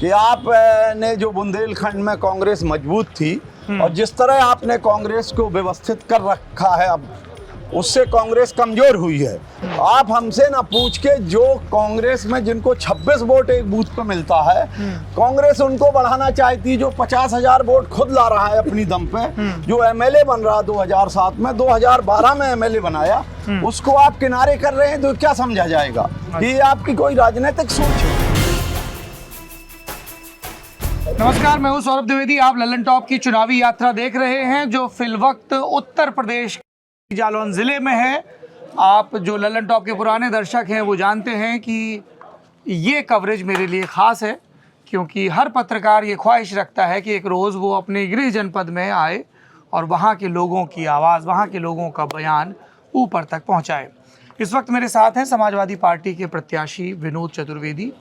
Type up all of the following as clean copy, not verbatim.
कि आप ने जो बुंदेलखंड में कांग्रेस मजबूत थी और जिस तरह आपने कांग्रेस को व्यवस्थित कर रखा है, अब उससे कांग्रेस कमजोर हुई है। आप हमसे ना पूछ के जो कांग्रेस में जिनको 26 वोट एक बूथ पे मिलता है, कांग्रेस उनको बढ़ाना चाहती, जो 50,000 वोट खुद ला रहा है अपनी दम पे, जो एमएलए बन रहा 2007 में, 2012 में एमएलए बनाया, उसको आप किनारे कर रहे हैं। तो क्या समझा जाएगा कि ये आपकी कोई राजनीतिक सोच है? नमस्कार, मैं हूं सौरभ द्विवेदी। आप लल्लन टॉप की चुनावी यात्रा देख रहे हैं जो फिलवक्त उत्तर प्रदेश जालौन जिले में है। आप जो लल्लन टॉप के पुराने दर्शक हैं वो जानते हैं कि ये कवरेज मेरे लिए ख़ास है, क्योंकि हर पत्रकार ये ख्वाहिश रखता है कि एक रोज़ वो अपने गृह जनपद में आए और वहाँ के लोगों की आवाज़, वहाँ के लोगों का बयान ऊपर तक पहुँचाए। इस वक्त मेरे साथ हैं समाजवादी पार्टी के प्रत्याशी विनोद चतुर्वेदी,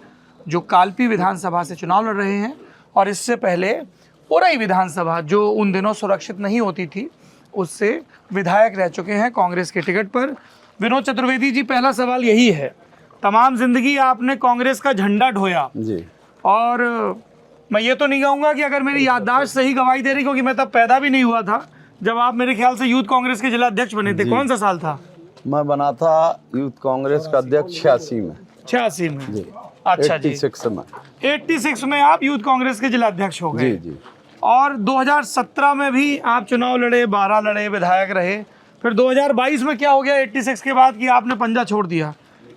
जो कालपी विधानसभा से चुनाव लड़ रहे हैं और इससे पहले उरई विधानसभा, जो उन दिनों सुरक्षित नहीं होती थी, उससे विधायक रह चुके हैं कांग्रेस के टिकट पर। विनोद चतुर्वेदी जी, पहला सवाल यही है, तमाम जिंदगी आपने कांग्रेस का झंडा ढोया जी, और मैं ये तो नहीं कहूँगा कि अगर मेरी याददाश्त सही गवाही दे रही, क्योंकि मैं तब पैदा भी नहीं हुआ था जब आप मेरे ख्याल से यूथ कांग्रेस के जिला अध्यक्ष बने थे। कौन सा साल था? मैं बना था यूथ कांग्रेस का अध्यक्ष 86 में। 86 में जी। अच्छा जी, 86 में 86 में आप यूथ कांग्रेस के जिला अध्यक्ष हो गए। जी जी। और 2017 में भी आप चुनाव लड़े, 12 लड़े, विधायक रहे। फिर 2022 में क्या हो गया 86 के बाद कि आपने पंजा छोड़ दिया?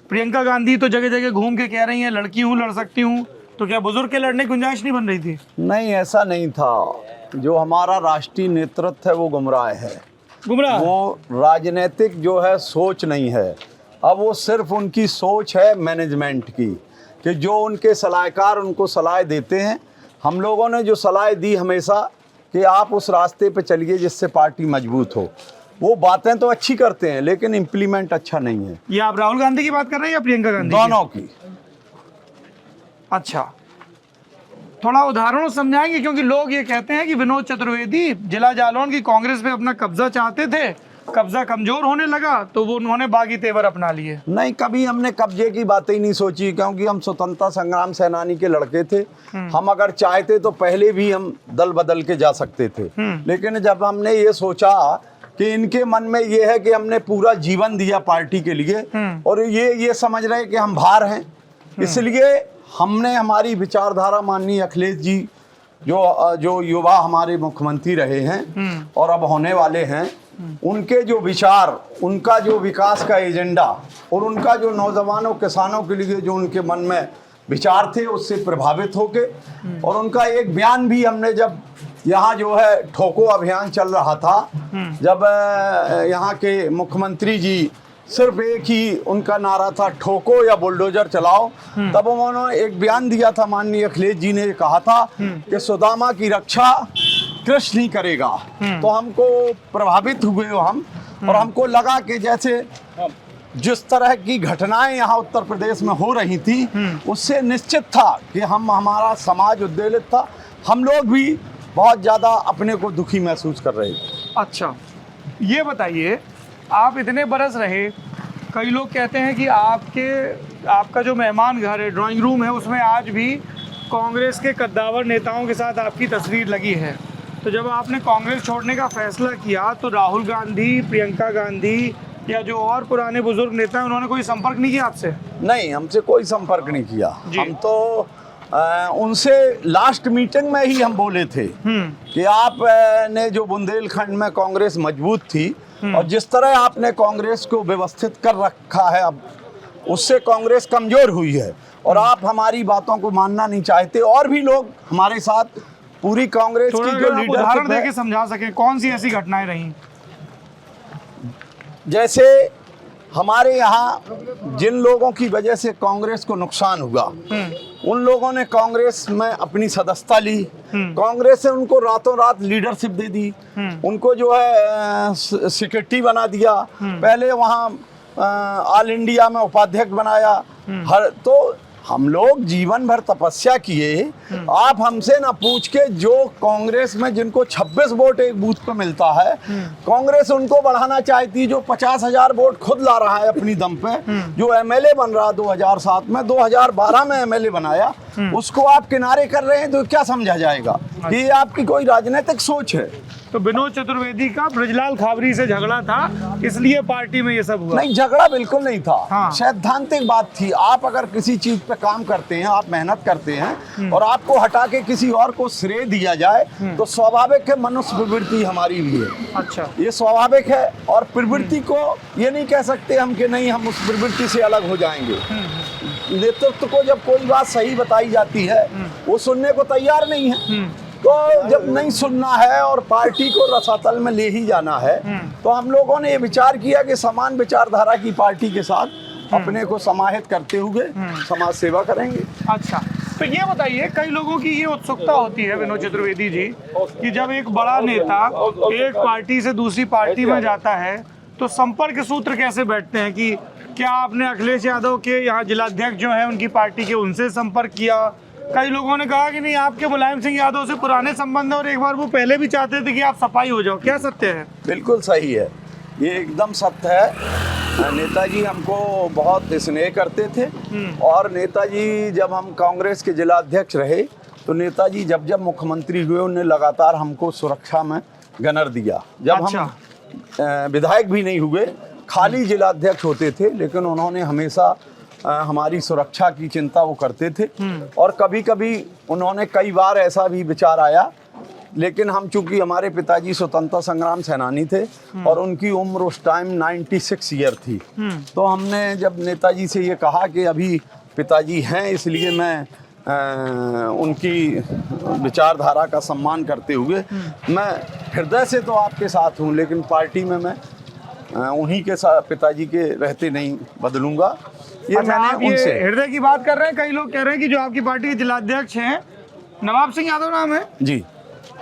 प्रियंका गांधी तो जगह जगह घूम के कह रही हैं लड़की हूँ, लड़ सकती हूँ, तो क्या बुजुर्ग के लड़ने की गुंजाइश नहीं बन रही थी? नहीं, ऐसा नहीं था। जो हमारा राष्ट्रीय नेतृत्व है वो गुमराह है, गुमराह। वो राजनीतिक जो है सोच नहीं है। अब वो सिर्फ उनकी सोच है मैनेजमेंट की, कि जो उनके सलाहकार उनको सलाह देते हैं। हम लोगों ने जो सलाह दी हमेशा कि आप उस रास्ते पे चलिए जिससे पार्टी मजबूत हो। वो बातें तो अच्छी करते हैं लेकिन इम्प्लीमेंट अच्छा नहीं है। ये आप राहुल गांधी की बात कर रहे हैं या प्रियंका गांधी? दोनों की। अच्छा, थोड़ा उदाहरण समझाएंगे, क्योंकि लोग ये कहते हैं कि विनोद चतुर्वेदी जिला जालौन की कांग्रेस पे अपना कब्जा चाहते थे, कब्जा कमजोर होने लगा तो वो उन्होंने बागी तेवर अपना लिए। नहीं, कभी हमने कब्जे की बातें ही नहीं सोची, क्योंकि हम स्वतंत्रता संग्राम सेनानी के लड़के थे। हम अगर चाहते तो पहले भी हम दल बदल के जा सकते थे, लेकिन जब हमने ये सोचा कि इनके मन में ये है कि हमने पूरा जीवन दिया पार्टी के लिए और ये समझ रहे कि हम भार हैं, इसलिए हमने हमारी विचारधारा माननीय अखिलेश जी जो युवा हमारे मुख्यमंत्री रहे हैं और अब होने वाले हैं, उनके जो विचार, उनका जो विकास का एजेंडा और उनका जो नौजवानों किसानों के लिए जो उनके मन में विचार थे, उससे प्रभावित होके और उनका एक बयान भी हमने, जब यहाँ जो है ठोको अभियान चल रहा था, जब यहाँ के मुख्यमंत्री जी सिर्फ एक ही उनका नारा था, ठोको या बुलडोजर चलाओ, तब उन्होंने एक बयान दिया था। माननीय अखिलेश जी ने कहा था कि सुदामा की रक्षा कृष्ण ही करेगा। तो हमको प्रभावित हुए हम, और हमको लगा कि जैसे जिस तरह की घटनाएं यहाँ उत्तर प्रदेश में हो रही थी, उससे निश्चित था कि हमारा समाज उद्वेलित था, हम लोग भी बहुत ज़्यादा अपने को दुखी महसूस कर रहे थे। अच्छा, ये बताइए, आप इतने बरस रहे, कई लोग कहते हैं कि आपका जो मेहमान घर है, ड्राइंग रूम है, उसमें आज भी कांग्रेस के कद्दावर नेताओं के साथ आपकी तस्वीर लगी है। तो जब आपने कांग्रेस छोड़ने का फैसला किया तो राहुल गांधी, प्रियंका गांधी या जो और पुराने बुजुर्ग नेता हैं, उन्होंने कोई संपर्क नहीं किया आपसे? नहीं, हमसे कोई संपर्क नहीं किया। हम तो उनसे लास्ट मीटिंग में ही हम बोले थे कि आप ने जो बुंदेलखंड में कांग्रेस मजबूत थी और जिस तरह आपने कांग्रेस को व्यवस्थित कर रखा है, अब उससे कांग्रेस कमजोर हुई है और आप हमारी बातों को मानना नहीं चाहते। और भी लोग हमारे साथ, पूरी कांग्रेस की जो लीडरशिप है, उदाहरण देके समझा सके, कौन सी ऐसी घटनाएं रही? जैसे हमारे यहाँ जिन लोगों की वजह से कांग्रेस को नुकसान हुआ, उन लोगों ने कांग्रेस में अपनी सदस्यता ली, कांग्रेस से उनको रातों रात लीडरशिप दे दी, उनको जो है सेक्रेटरी बना दिया, पहले वहाँ ऑल इंडिया में उपाध्यक्ष बनाया। तो हम लोग जीवन भर तपस्या किए। आप हमसे ना पूछ के जो कांग्रेस में जिनको 26 वोट एक बूथ पे मिलता है, कांग्रेस उनको बढ़ाना चाहती, जो 50,000 वोट खुद ला रहा है अपनी दम पे, जो एमएलए बन रहा 2007 में, 2012 में एमएलए बनाया, उसको आप किनारे कर रहे हैं तो क्या समझा जाएगा कि ये आपकी कोई राजनीतिक सोच है। तो विनोद चतुर्वेदी का ब्रजलाल खाबरी से झगड़ा था, इसलिए पार्टी में ये सब हुआ? नहीं, झगड़ा बिल्कुल नहीं था। हाँ। सैद्धांतिक बात थी। आप अगर किसी चीज पे काम करते हैं, आप मेहनत करते हैं और आपको हटा के किसी और को श्रेय दिया जाए तो स्वाभाविक है, मनुष्य प्रवृत्ति हमारी भी है। अच्छा, ये स्वाभाविक है और प्रवृत्ति को ये नहीं कह सकते हम कि नहीं हम उस प्रवृत्ति से अलग हो जाएंगे। नेतृत्व को जब कोई बात सही बताई जाती है वो सुनने को तैयार नहीं है, तो जब नहीं सुनना है और पार्टी को रसातल में ले ही जाना है तो हम लोगों ने ये विचार किया कि समान विचारधारा की पार्टी के साथ अपने को समाहित करते हुए समाज सेवा करेंगे। अच्छा, तो ये बताइए, कई लोगों की ये उत्सुकता होती है विनोद चतुर्वेदी जी कि जब एक बड़ा नेता एक पार्टी से दूसरी पार्टी में जाता है तो संपर्क सूत्र कैसे बैठते हैं कि क्या आपने अखिलेश यादव के यहाँ जिलाध्यक्ष जो हैं उनकी पार्टी के उनसे संपर्क किया? कई लोगों ने कहा कि नहीं, आपके मुलायम सिंह यादव से पुराने संबंध है और एक बार वो पहले भी चाहते थे कि आप सफाई हो जाओ। क्या सत्य है? बिल्कुल सही है, ये एकदम सत्य है। नेताजी हमको बहुत स्नेह करते थे और नेताजी जब हम कांग्रेस के जिला अध्यक्ष रहे तो नेताजी जब जब मुख्यमंत्री हुए उन्हें लगातार हमको सुरक्षा में गनर दिया। जब अच्छा। हम विधायक भी नहीं हुए, खाली जिला अध्यक्ष होते थे, लेकिन उन्होंने हमेशा हमारी सुरक्षा की चिंता वो करते थे। और कभी कभी उन्होंने कई बार ऐसा भी विचार आया, लेकिन हम चूंकि हमारे पिताजी स्वतंत्रता संग्राम सेनानी थे और उनकी उम्र उस टाइम 96 ईयर थी, तो हमने जब नेताजी से ये कहा कि अभी पिताजी हैं इसलिए मैं उनकी विचारधारा का सम्मान करते हुए मैं हृदय से तो आपके साथ हूँ, लेकिन पार्टी में मैं उन्हीं के साथ पिताजी के रहते नहीं बदलूंगा। ये अच्छा, आप मैंने ये उनसे हृदय की बात कर रहे हैं। कई लोग कह रहे हैं कि जो आपकी पार्टी के जिलाध्यक्ष हैं नवाब सिंह यादव नाम है जी,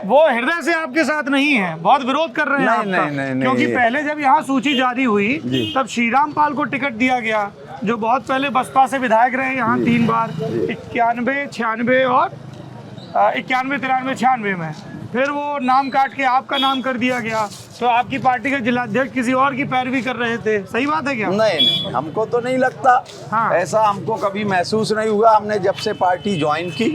वो हृदय से आपके साथ नहीं है, बहुत विरोध कर रहे हैं नहीं, आपका। नहीं, क्योंकि पहले जब यहाँ सूची जारी हुई जी। तब श्रीराम पाल को टिकट दिया गया, जो बहुत पहले बसपा से विधायक रहे यहाँ 3 बार, 91, 96 और 91, 93, 96 में। फिर वो नाम काट के आपका नाम कर दिया गया, तो आपकी पार्टी के जिलाध्यक्ष किसी और की पैरवी कर रहे थे। सही बात है क्या? नहीं, हमको तो नहीं लगता। हाँ। ऐसा हमको कभी महसूस नहीं हुआ। हमने जब से पार्टी ज्वाइन की,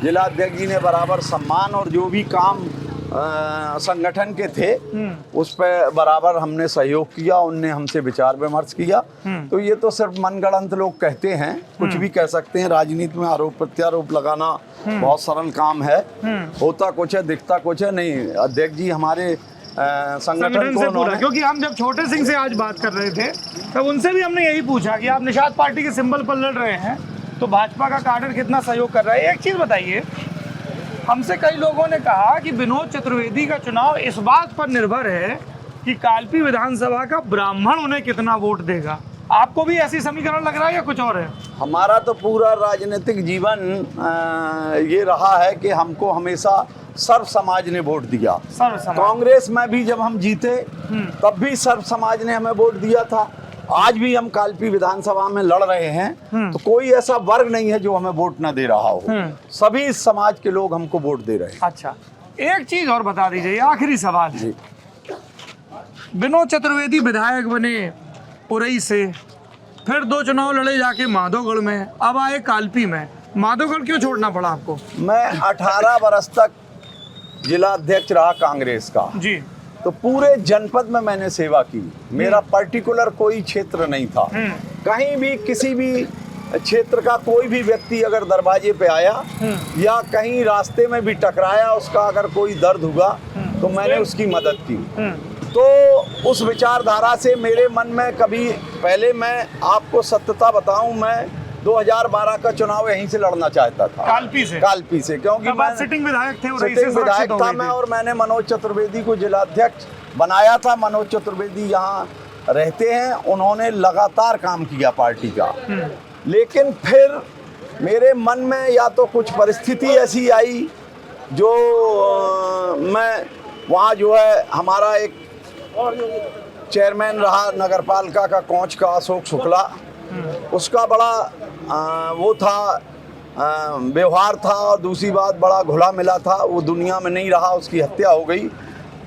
जिला अध्यक्ष जी ने बराबर सम्मान और जो भी काम संगठन के थे उस पर बराबर हमने सहयोग किया, उनने हमसे विचार विमर्श किया। तो ये तो सिर्फ मनगढ़ंत लोग कहते हैं, कुछ भी कह सकते हैं। राजनीति में आरोप प्रत्यारोप लगाना बहुत सरल काम है, होता कुछ है दिखता कुछ है नहीं। अध्यक्ष जी हमारे संगठन को पूरा, क्योंकि हम जब छोटे सिंह से आज बात कर रहे थे तब उनसे भी हमने यही पूछा कि आप निषाद पार्टी के सिंबल पर लड़ रहे हैं तो भाजपा का काडर कितना सहयोग कर रहा है। एक चीज बताइए, हमसे कई लोगों ने कहा कि विनोद चतुर्वेदी का चुनाव इस बात पर निर्भर है कि कालपी विधानसभा का ब्राह्मण उन्हें कितना वोट देगा। आपको भी ऐसी समीकरण लग रहा है या कुछ और है? हमारा तो पूरा राजनीतिक जीवन ये रहा है कि हमको हमेशा सर्व समाज ने वोट दिया। सर्व समाज। कांग्रेस में भी जब हम जीते तब भी सर्व समाज ने हमें वोट दिया था। आज भी हम कालपी विधानसभा में लड़ रहे हैं तो कोई ऐसा वर्ग नहीं है जो हमें वोट न दे रहा हो, सभी समाज के लोग हमको वोट दे रहे हैं। अच्छा, एक चीज और बता दीजिए, आखिरी सवाल है। विनोद चतुर्वेदी विधायक बने उरई से, फिर 2 चुनाव लड़े जाके माधोगढ़ में, अब आए कालपी में। माधोगढ़ क्यों छोड़ना पड़ा आपको? मैं 18 बरस तक जिला अध्यक्ष रहा कांग्रेस का जी। तो पूरे जनपद में मैंने सेवा की। मेरा पर्टिकुलर कोई क्षेत्र नहीं था। कहीं भी किसी भी क्षेत्र का कोई भी व्यक्ति अगर दरवाजे पे आया या कहीं रास्ते में भी टकराया, उसका अगर कोई दर्द हुआ तो मैंने उसकी मदद की। तो उस विचारधारा से मेरे मन में कभी, पहले मैं आपको सत्यता बताऊं, मैं 2012 का चुनाव यहीं से लड़ना चाहता था, कालपी से, क्योंकि मैं सिटिंग विधायक थे, सिटिंग विधायक था मैं, और मैंने मनोज चतुर्वेदी को जिलाध्यक्ष बनाया था। मनोज चतुर्वेदी यहाँ रहते हैं, उन्होंने लगातार काम किया पार्टी का। लेकिन फिर मेरे मन में या तो कुछ परिस्थिति ऐसी आई जो मैं वहाँ जो है हमारा एक चेयरमैन रहा नगरपालिका का कोंच का अशोक शुक्ला, उसका बड़ा वो था व्यवहार था, और दूसरी बात बड़ा घुला मिला था, वो दुनिया में नहीं रहा, उसकी हत्या हो गई।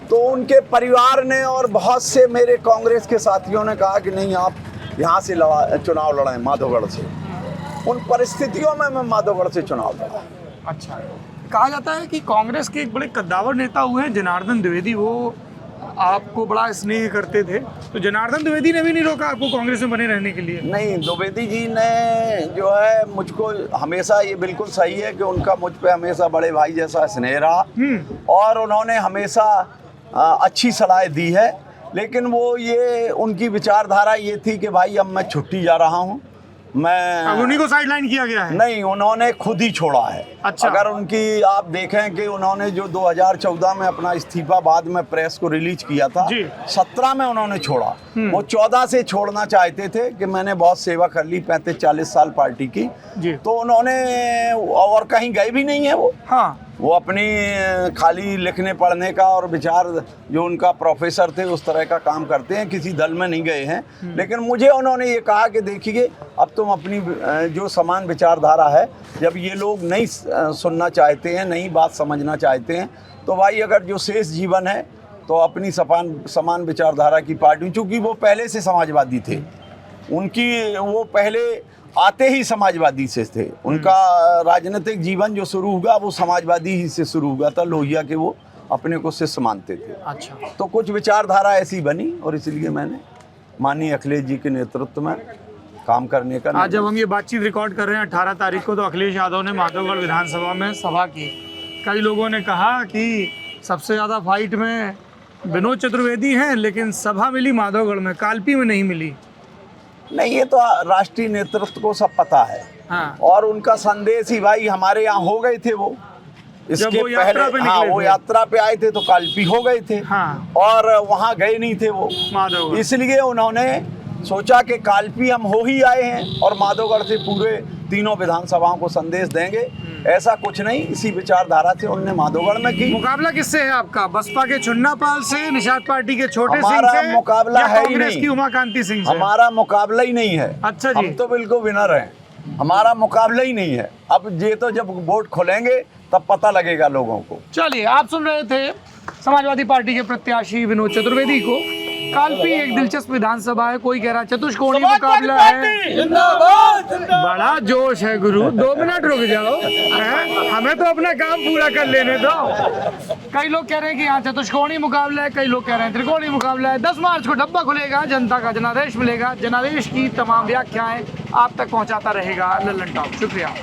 तो उनके परिवार ने और बहुत से मेरे कांग्रेस के साथियों ने कहा कि नहीं, आप यहाँ से चुनाव लड़ाएं माधोगढ़ से। उन परिस्थितियों में मैं माधोगढ़ से चुनाव लड़ा। अच्छा, कहा जाता है कि कांग्रेस के एक बड़े कद्दावर नेता हुए हैं जनार्दन द्विवेदी, वो आपको बड़ा स्नेह करते थे, तो जनार्दन द्विवेदी ने भी नहीं रोका आपको कांग्रेस में बने रहने के लिए? नहीं, द्विवेदी जी ने जो है मुझको हमेशा, ये बिल्कुल सही है कि उनका मुझ पे हमेशा बड़े भाई जैसा स्नेह रहा और उन्होंने हमेशा अच्छी सलाह दी है। लेकिन वो ये उनकी विचारधारा ये थी कि भाई अब मैं छुट्टी जा रहा हूँ, मैं अब उन्हीं को साइडलाइन किया गया है? नहीं, उन्होंने खुद ही छोड़ा है। अच्छा। अगर उनकी आप देखें कि उन्होंने जो 2014 में अपना इस्तीफा बाद में प्रेस को रिलीज किया था, 17 में उन्होंने छोड़ा। वो 14 से छोड़ना चाहते थे कि मैंने बहुत सेवा कर ली 35-40 साल पार्टी की, तो उन्होंने और कहीं गए भी नहीं है वो। हाँ, वो अपनी खाली लिखने पढ़ने का और विचार, जो उनका प्रोफेसर थे उस तरह का काम करते हैं, किसी दल में नहीं गए हैं। लेकिन मुझे उन्होंने ये कहा कि देखिए अब तुम अपनी जो समान विचारधारा है, जब ये लोग नहीं सुनना चाहते हैं, नहीं बात समझना चाहते हैं, तो भाई अगर जो शेष जीवन है तो अपनी समान विचारधारा की पार्टी, चूँकि वो पहले से समाजवादी थे, उनकी वो पहले आते ही समाजवादी से थे, उनका राजनीतिक जीवन जो शुरू हुआ वो समाजवादी ही से शुरू हुआ था। लोहिया के वो अपने को शिष्य मानते थे। अच्छा, तो कुछ विचारधारा ऐसी बनी और इसलिए मैंने माननीय अखिलेश जी के नेतृत्व में काम करने का। आज जब हम ये बातचीत रिकॉर्ड कर रहे हैं 18 तारीख को, तो अखिलेश यादव ने माधोगढ़ विधानसभा में सभा की। कई लोगों ने कहा कि सबसे ज़्यादा फाइट में विनोद चतुर्वेदी हैं, लेकिन सभा मिली माधोगढ़ में, कालपी में नहीं मिली। नहीं, ये तो राष्ट्रीय नेतृत्व को सब पता है। हाँ। और उनका संदेश ही भाई हमारे यहाँ हो गए थे वो, इसके पहले हाँ वो यात्रा पे आए थे तो कालपी हो गए थे। हाँ। और वहाँ गए नहीं थे वो माधोगढ़, इसलिए उन्होंने सोचा कि कालपी हम हो ही आए हैं और माधोगढ़ से पूरे तीनों विधानसभाओं को संदेश देंगे। ऐसा कुछ नहीं, इसी विचारधारा से उन्होंने माधोगढ़ में की। मुकाबला किससे है आपका? बसपा के चुन्नापाल से, निषाद पार्टी के छोटे सिंह हमारा से, मुकाबला या है ही कांग्रेस नहीं। की उमाकांति सिंह से? हमारा मुकाबला ही नहीं है। अच्छा जी। हम तो बिल्कुल विनर हैं, हमारा मुकाबला ही नहीं है। अब ये तो जब वोट खोलेंगे तब पता लगेगा लोगों को। चलिए, आप सुन रहे थे समाजवादी पार्टी के प्रत्याशी विनोद चतुर्वेदी को। कालपी एक दिलचस्प विधानसभा है, कोई कह रहा चतुष्कोणीय मुकाबला है। बड़ा जोश है गुरु, 2 मिनट रुक जाओ, हमें तो अपना काम पूरा कर लेने दो। कई लोग कह रहे हैं कि यहाँ चतुष्कोणीय मुकाबला है, कई लोग कह रहे हैं त्रिकोणीय मुकाबला है। 10 मार्च को डब्बा खुलेगा, जनता का जनादेश मिलेगा। जनादेश की तमाम व्याख्याएं आप तक पहुँचाता रहेगा लल्लन टॉप। शुक्रिया।